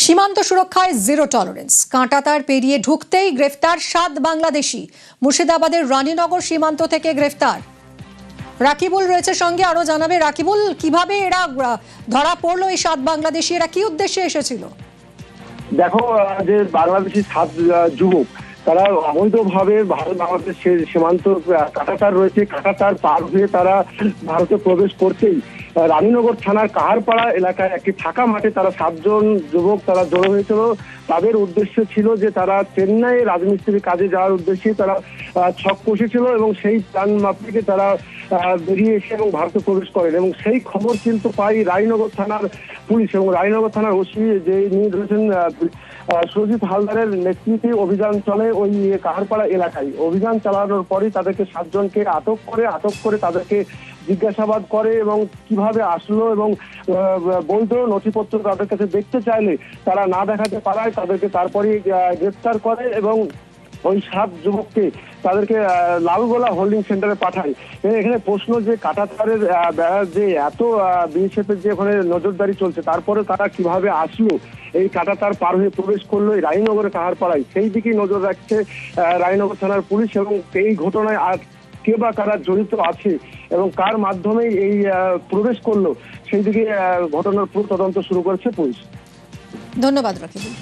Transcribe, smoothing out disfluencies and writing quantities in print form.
সীমান্ত সুরক্ষায় zero tolerance, কাঁটাতার পেরিয়ে ঢুকতেই গ্রেফতার 7 বাংলাদেশি। মুর্শিদাবাদের রানীনগর সীমান্ত থেকে গ্রেফতার। রাকিবুল রয়েছে সঙ্গে, আরো জানাবে রাকিবুল, কিভাবে এরা ধরা পড়লো এই 7 বাংলাদেশি, এরা কি উদ্দেশ্যে এসেছিল? দেখো, যে বাংলাদেশি 7 যুবক তারা অবৈধভাবে ভারত বাংলাদেশ সীমান্ত কাঁটাতার রয়েছে, কাঁটাতার পার হয়ে তারা ভারতে প্রবেশ করতেই রানীনগর থানার কাহারপাড়া এলাকায় একটি ফাঁকা মাঠে তারা 7 জন যুবক তারা জড়ো হয়েছিল। তাদের উদ্দেশ্য ছিল যে তারা চেন্নাই রাজমিস্ত্রি কাজে যাওয়ার উদ্দেশ্যে তারা ছক কষেছিল এবং সেই প্ল্যান মাফিকে তারা বেরিয়ে এসে এবং ভারতে প্রবেশ করেন। এবং সেই খবর কিন্তু পাই রানীনগর থানার পুলিশ এবং রানীনগর থানার ওসি যে নিয়ে রয়েছেন সুজিত হালদারের নেতৃত্বে অভিযান চলে ওই কাহারপাড়া এলাকায়। অভিযান চালানোর পরই তাদেরকে 7 জনকে আটক করে তাদেরকে জিজ্ঞাসাবাদ করে এবং কিভাবে আসলো এবং বৈধ নথিপত্র তাদের কাছে দেখতে চাইলে তারা না দেখাতে পারায় তাদেরকে তারপরে গ্রেফতার করে এবং ওই 7 যুবককে তাদেরকে লালগোলা হোল্ডিং সেন্টারে পাঠায়। এখানে প্রশ্ন যে কাঁটাতারের যে এত বিএসএফের যে ওখানে নজরদারি চলছে, তারপরে তারা কিভাবে আসলো, এই কাঁটাতার পার হয়ে প্রবেশ করলো এই রানীনগরের কাহারপাড়ায়, সেই দিকেই নজর রাখছে রানীনগর থানার পুলিশ। এবং এই ঘটনায় আর কে বা কারা জড়িত আছে এবং কার মাধ্যমে এই প্রবেশ করলো, সেই দিকে ঘটনার পুরো তদন্ত শুরু করেছে পুলিশ। ধন্যবাদ রাকিবুল।